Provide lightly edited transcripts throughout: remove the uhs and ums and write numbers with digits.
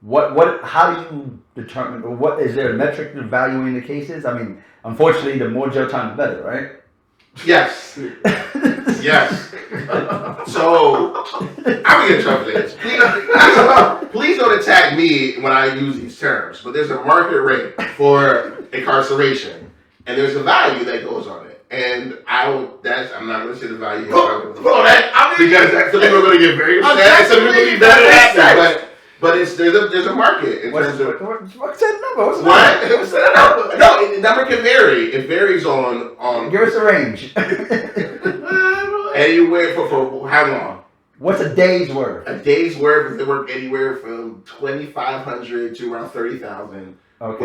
how do you determine, or what, is there a metric to evaluating the cases? I mean, unfortunately, the more jail time, the better, right? Yes. Yes. So, I'm going to get in trouble for this. Please don't attack me when I use these terms, but there's a market rate for incarceration, and there's a value that goes on it. And I'm not going to say the value. Because some people are going to get very upset. Some people are going to be very happy, but there's a market in terms of what's that number? What's that number? No, the number can vary. It varies on. Give us a range. Anywhere for how long? What's a day's worth? A day's worth, they work anywhere from 2,500 to around 30,000. Okay.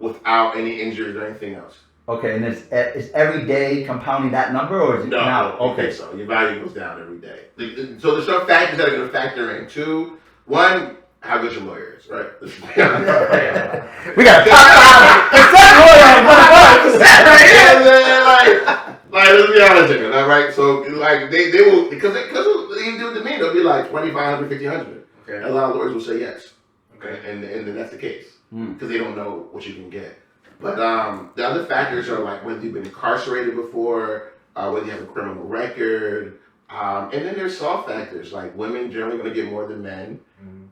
Without any injuries or anything else. Okay, and is every day compounding that number, or is it now? Okay, so your value goes down every day. So there's some factors that are going to factor in. Two, one, how good your lawyer is, right? We got to talk about like, let's be honest with you, right? So, like, they will, because they do it to me, they'll be like 2,500, 1,500. Okay. And a lot of lawyers will say yes. Okay. And then that's the case. Because they don't know what you can get. But the other factors are like whether you've been incarcerated before, whether you have a criminal record, and then there's soft factors like women generally going to get more than men.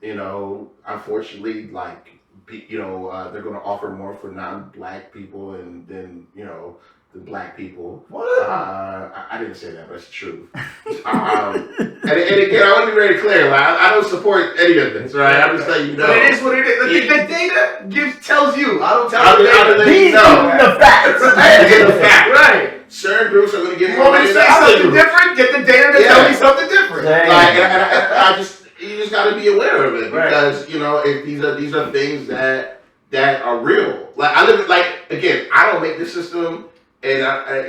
You know, unfortunately, like they're going to offer more for non-black people and then the black people. What? I didn't say that, but it's true. And again, I want to be very clear. Like, I don't support any of this, right? I'm just letting you know. But it is what it is. The data tells you. I don't tell you. These are the facts. Get the fact. Right. Certain groups are going to get more. You want me to say something different? Get the data to tell me something different. Like, you just got to be aware of it because if these are things that are real. Like again, I don't make the system. And I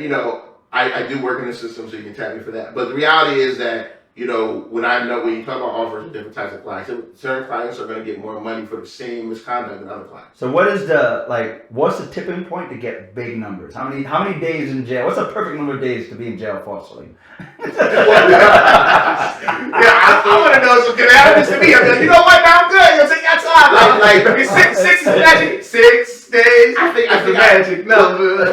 do work in the system, so you can tap me for that. But the reality is that, when you talk about offers of different types of clients, certain clients are going to get more money for the same misconduct than other clients. So what's the tipping point to get big numbers? How many days in jail? What's the perfect number of days to be in jail falsely? I want to know some happens to me. I'm like, you know what? Now I'm good. You'll take that time. Like six is magic. 6 days. I think magic number.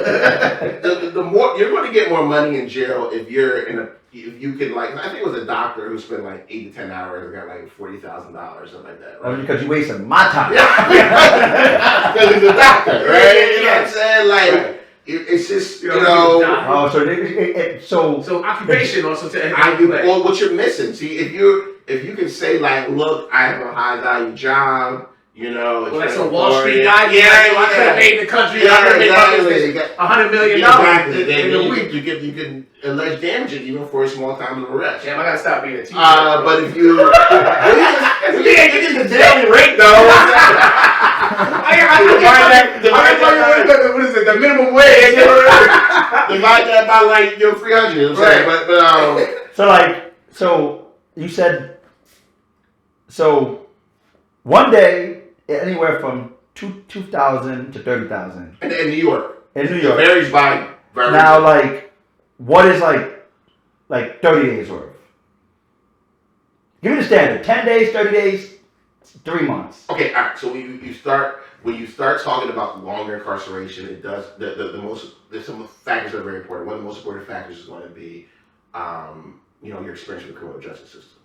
The more you're going to get more money in jail if you can I think it was a doctor who spent like 8 to 10 hours and got like $40,000 something like that. Right? Because you wasted my time. Because he's a doctor, right? You know what I'm saying? Like. It's just so occupation also to well, what you're missing. See, if you can say like, look, I have a high value job. Like some Wall Street guy. I could have made the country. I could have made $100 million in a week. You can allege damages even for a small time of arrest. Damn, I gotta stop being a teacher. But if you ain't getting the daily rate though. What is it? The minimum wage. Divide that by 300. Right. But So you said one day anywhere from 2,000 to 30,000. In New York. In New York. It varies by. Now, what is 30 days worth? Give me the standard. 10 days, 30 days, 3 months. Okay, all right. So when you start talking about longer incarceration, it does there's some factors that are very important. One of the most important factors is going to be your experience with the criminal justice system.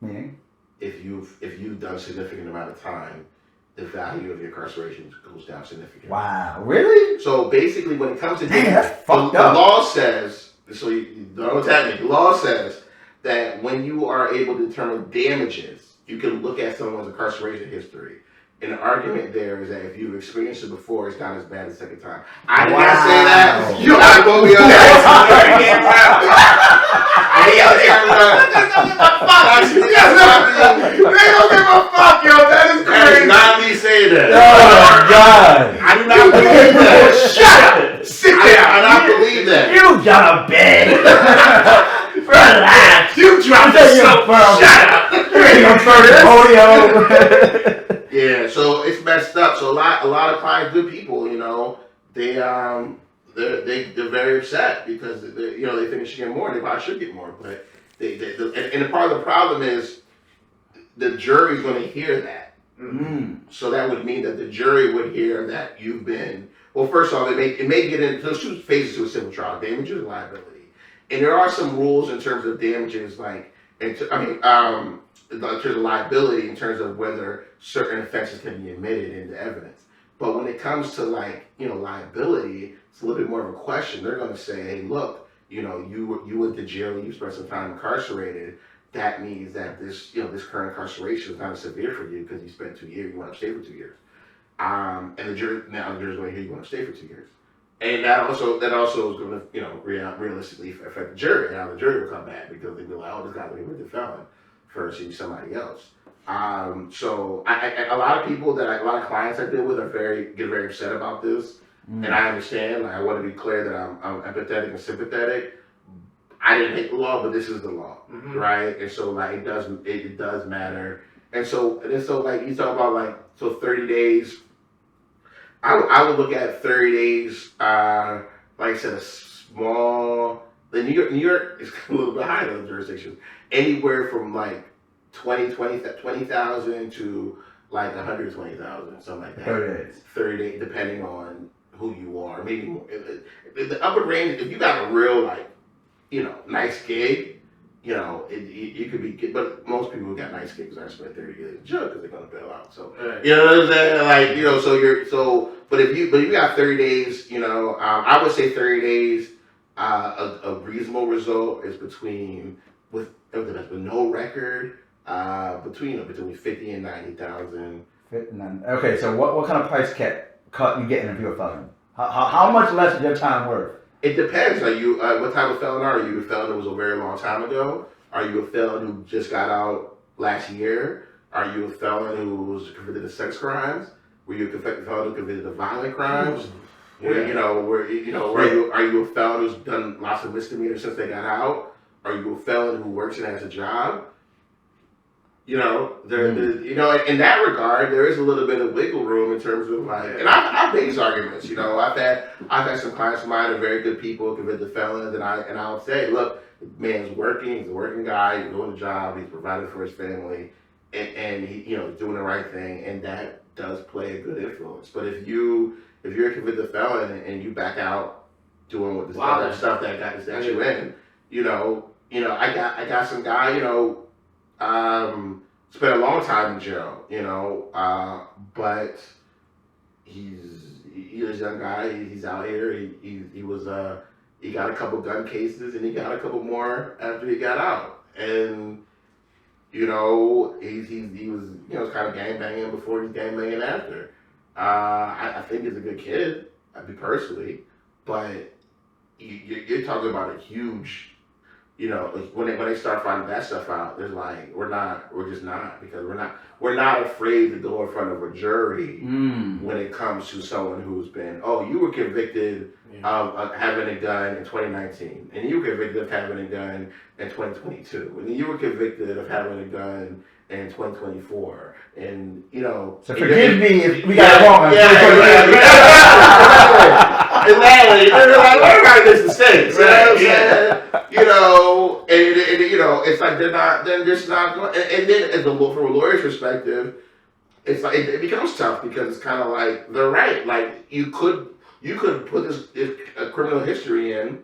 Meaning? If you've done a significant amount of time, the value of your incarceration goes down significantly. Wow, really? So basically, when it comes to that's the law says, so you don't attack me. The law says that when you are able to determine damages, you can look at someone's incarceration history. And the argument there is that if you've experienced it before, it's not as bad the second time. I did not say that. You gotta go be on that. They don't give a fuck, yo. That is crazy. That is not me saying that. Oh, God. I do not believe that. Shut up. Sit down. I do not believe that. You got a bed. Relax. You dropped yourself. Shut up. You ain't gonna throw this podium. Yeah, so it's messed up. So a lot of clients, good people, they're very upset because they think they should get more. They probably should get more, but and part of the problem is the jury's going to hear that. So that would mean that the jury would hear that you've been. Well, first off, it may get into those two phases to a civil trial: damages and liability. And there are some rules in terms of damages, in terms of liability, in terms of whether certain offenses can be admitted into evidence. But when it comes to liability, it's a little bit more of a question. They're going to say, hey, look, you went to jail, you spent some time incarcerated. That means that this current incarceration is not as severe for you because you spent 2 years, you want to stay for 2 years. And the jury's going to hear you want to stay for 2 years. And that also is going to, realistically affect the jury. Now the jury will come back because they'll be like, oh, this guy's going to be the felon versus somebody else. So a lot of people a lot of clients I deal with get very upset about this. And I understand. I want to be clear that I'm empathetic and sympathetic. I didn't make the law, but this is the law, right? And so it does matter. And so you talk about 30 days. I would look at 30 days. Like I said, a small. The New York is a little bit higher than the jurisdictions. Anywhere from 20,000 to 120,000, something like that. 30 days. 30 days, depending on who you are, maybe more. The upper range, if you got a real nice gig, you could be. But most people who got nice gigs aren't spending 30 days in jail because they're gonna bail out. So you know what I'm saying? But if you got 30 days, I would say 30 days. A reasonable result is with no record, between 50 and 90,000. Okay, so what kind of price cut you getting if you're a felon? How much less is your time worth? It depends. Are you what type of felon are you? A felon that was a very long time ago? Are you a felon who just got out last year? Are you a felon who was convicted of sex crimes? Were you a felon who convicted of violent crimes? Are you a felon who's done lots of misdemeanors since they got out? Are you a felon who works and has a job? In that regard, there is a little bit of wiggle room in terms of and I've made these arguments. I've had some clients of mine are very good people, convicted felons, and I'll say, look, the man's working, he's a working guy, he's doing a job, he's providing for his family, and he, doing the right thing, and that does play a good influence. But if you're a convicted felon and you back out doing what the stuff that got you in, I got some guy, spent a long time in jail, but he's a young guy. He's out here. He got a couple gun cases and he got a couple more after he got out. And he was kind of gangbanging before he's gangbanging after. I think he's a good kid, personally, but you're talking about a huge. When they start finding that stuff out, there's we're just not, because we're not afraid to go in front of a jury when it comes to someone who's been, you were convicted of having a gun in 2019, and you were convicted of having a gun in 2022, and then you were convicted of having a gun in 2024, and So forgive me if we got it wrong. Exactly. Everybody makes mistakes. It's like they're just not going. And then, from a lawyer's perspective, it's like it becomes tough because it's kind of like they're right. Like you could put this criminal history in,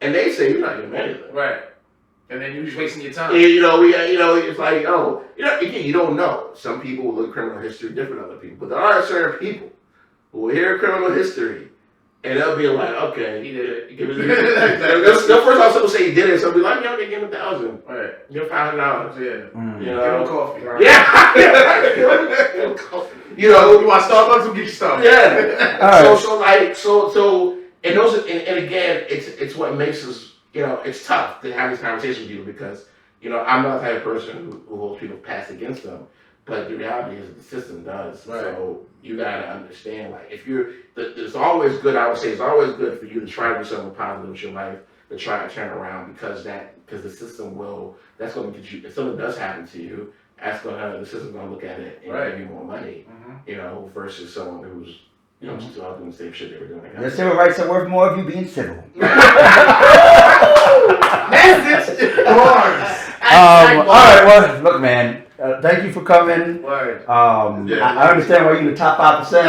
and they say you're not going to do anything. Right. And then you're just wasting your time. And, it's like, again, you don't know. Some people will look at criminal history different than other people, but there are certain people who will hear criminal history. And they'll be like, okay, he did it. First off, some will say he did it. Some will be like, they give him $1,000. Right. Give him $500. Yeah. Give him coffee. Right? Yeah. Give him coffee. You want Starbucks? We'll get you Starbucks. Yeah. So, and again, it's what makes us, it's tough to have this conversation with you because, I'm not the type of person who holds people past against them. But the reality is the system does. Right. So you gotta understand, it's always good, I would say, it's always good for you to try to do something positive with your life, to try to turn around because the system that's going to get you, if something does happen to you, the system's going to look at it and give you more money, versus someone who's, just all doing the same shit they were doing. Your civil rights are worth more of you being civil. All right, well, look, man. Thank you for coming. Word. I understand why you're in the top 5%. Word.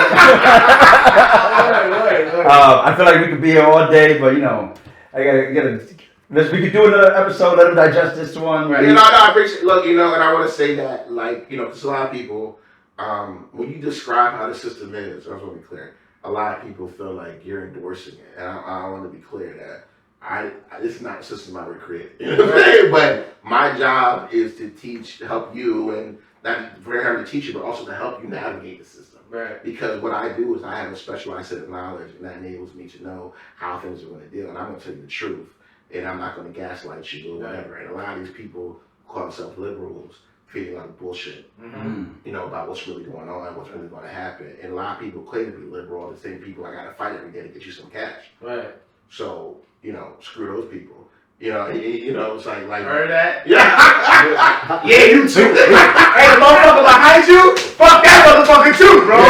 I feel like we could be here all day, but you know, I gotta. We could do another episode. Let them digest this one. Right. I appreciate. Look, and I want to say that, like, because a lot of people, when you describe how the system is, I just want to be clear. A lot of people feel like you're endorsing it, and I want to be clear that this is not a system I would create. You know what I'm saying? But my job is to help you, and not very hard to teach you, but also to help you navigate the system. Right. Because what I do is I have a specialized set of knowledge, and that enables me to know how things are going to deal, and I'm going to tell you the truth, and I'm not going to gaslight you or whatever. And a lot of these people call themselves liberals, feeling like bullshit, about what's really going on, what's really going to happen. And a lot of people claim to be liberal, are the same people I got to fight every day to get you some cash. Right. So, screw those people. It's like heard that? Yeah. Yeah, you too. Hey, the motherfucker behind you, fuck that motherfucker too, bro. I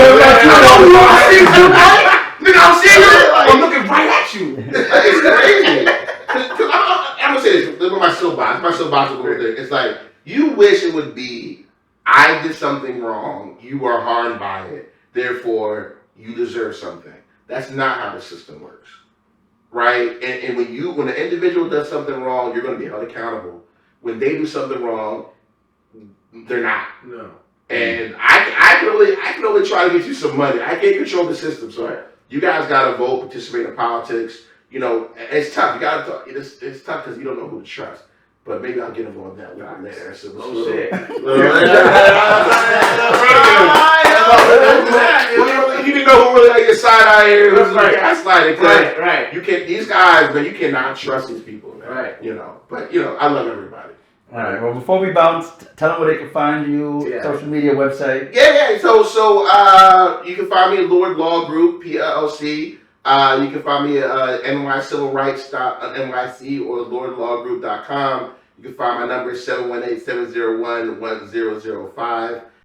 see you, right? Nigga, I'm seeing you. I'm looking right at you. It's crazy. I'm gonna say this. Look at my soapbox. My soapbox is over there. It's like, you wish it would be, I did something wrong, you are harmed by it, therefore you deserve something. That's not how the system works, right? And when an individual does something wrong, you're going to be held accountable. When they do something wrong, they're not. No. And I can only try to get you some money. I can't control the system, so you guys got to vote, participate in politics. It's tough. You got to talk. It's tough because you don't know who to trust. But maybe I'll get involved in that one later. So shit. You didn't know who really like your side eye here, who's right. Gaslighting. Right. You can't. These guys, man, you cannot trust these people, man. Right. But I love everybody. All right. Well, before we bounce, tell them where they can find you. Social media, website. Yeah. So you can find me at Lord Law Group PLLC. You can find me at Civil Rights NYC or LordLawGroup.com. You can find my number 718-701-1005.